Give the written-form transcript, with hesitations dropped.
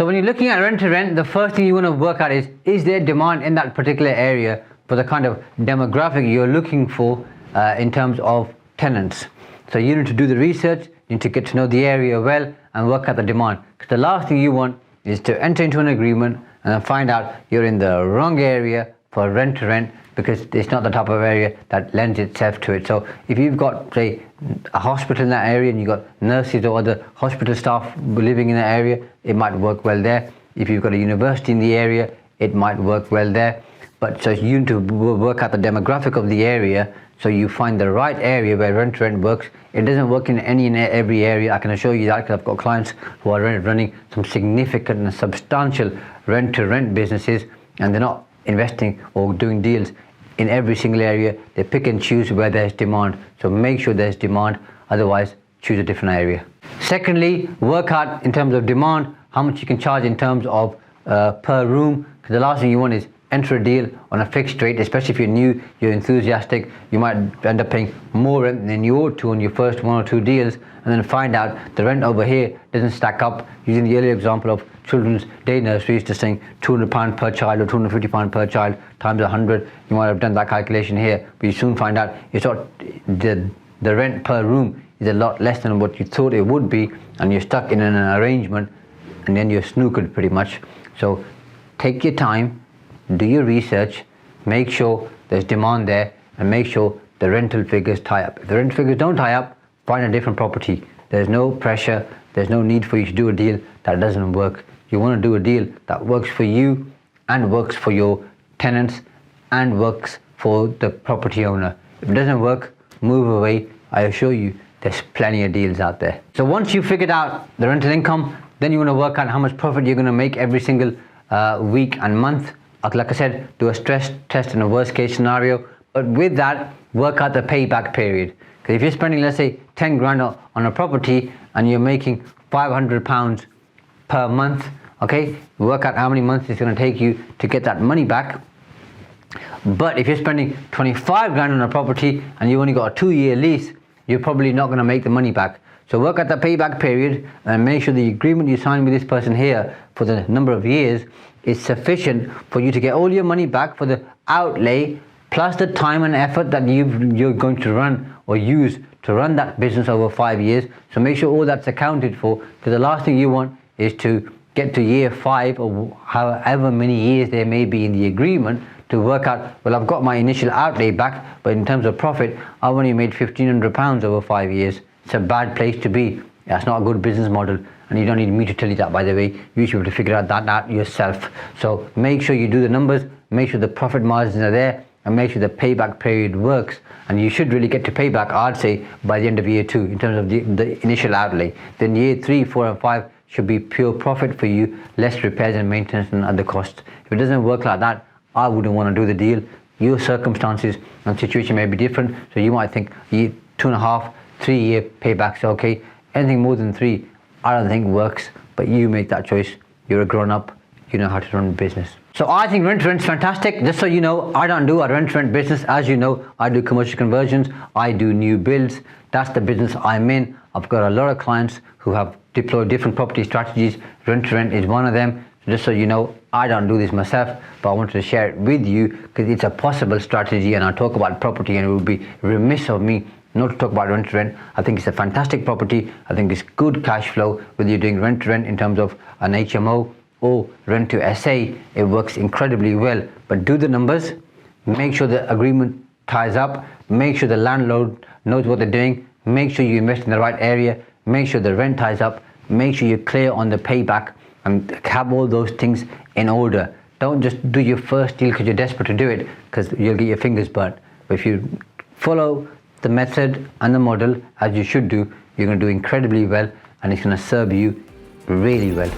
So when you're looking at rent to rent, the first thing you want to work out is there demand in that particular area for the kind of demographic you're looking for in terms of tenants. So you need to do the research, you need to get to know the area well and work out the demand. Because the last thing you want is to enter into an agreement and then find out you're in the wrong area for rent to rent, because it's not the type of area that lends itself to it. So if you've got, say, a hospital in that area and you've got nurses or other hospital staff living in that area, it might work well there. If you've got a university in the area, it might work well there. But so you need to work out the demographic of the area, so you find the right area where rent to rent works. It doesn't work in any and every area, I can assure you that, because I've got clients who are running some significant and substantial rent to rent businesses, and they're not investing or doing deals in every single area. They pick and choose where there's demand. So make sure there's demand, otherwise choose a different area. Secondly, work out in terms of demand how much you can charge in terms of per room, because the last thing you want is enter a deal on a fixed rate, especially if you're new, you're enthusiastic, you might end up paying more rent than you ought to on your first 1 or 2 deals, and then find out the rent over here doesn't stack up. Using the earlier example of children's day nurseries, just saying £200 per child or £250 per child times 100, you might have done that calculation here, but you soon find out it's not, the rent per room is a lot less than what you thought it would be, and you're stuck in an arrangement, and then you're snookered pretty much. So take your time, do your research, make sure there's demand there, and make sure the rental figures tie up. If the rental figures don't tie up, find a different property. There's no pressure, there's no need for you to do a deal that doesn't work. You want to do a deal that works for you and works for your tenants and works for the property owner. If it doesn't work, move away. I assure you there's plenty of deals out there. So once you've figured out the rental income, then you want to work out how much profit you're going to make every single week and month. Like I said, do a stress test in a worst case scenario, but with that, work out the payback period. Because if you're spending, let's say, 10 grand on a property and you're making £500 per month, okay, work out how many months it's going to take you to get that money back. But if you're spending 25 grand on a property and you've only got a 2-year lease, you're probably not going to make the money back. So work out the payback period and make sure the agreement you sign with this person here for the number of years is sufficient for you to get all your money back for the outlay, plus the time and effort that you're going to run or use to run that business over 5 years. So make sure all that's accounted for, because the last thing you want is to get to year 5 or however many years there may be in the agreement to work out, well, I've got my initial outlay back, but in terms of profit, I've only made £1,500 over 5 years. It's a bad place to be. That's not a good business model, and you don't need me to tell you that, by the way. You should be able to figure out that out yourself. So make sure you do the numbers, make sure the profit margins are there, and make sure the payback period works. And you should really get to payback, I'd say, by the end of year 2 in terms of the initial outlay. Then year 3, 4 and 5 should be pure profit for you, less repairs and maintenance and other costs. If it doesn't work like that, I wouldn't want to do the deal. Your circumstances and situation may be different, so you might think 2.5, 3 year paybacks okay. Anything more than 3, I don't think works, but you make that choice. You're a grown-up, you know how to run a business. So I think rent to rent's fantastic. Just so you know, I don't do a rent to rent business. As you know, I do commercial conversions, I do new builds. That's the business I'm in. I've got a lot of clients who have deployed different property strategies. Rent to rent is one of them. So just so you know, I don't do this myself, but I wanted to share it with you because it's a possible strategy, and I talk about property, and it would be remiss of me not to talk about rent to rent. I think it's a fantastic property. I think it's good cash flow, whether you're doing rent to rent in terms of an HMO or rent to SA, it works incredibly well. But do the numbers, make sure the agreement ties up, make sure the landlord knows what they're doing, make sure you invest in the right area, make sure the rent ties up, make sure you're clear on the payback, and have all those things in order. Don't just do your first deal because you're desperate to do it, because you'll get your fingers burnt. But if you follow the method and the model as you should do, you're going to do incredibly well, and it's going to serve you really well.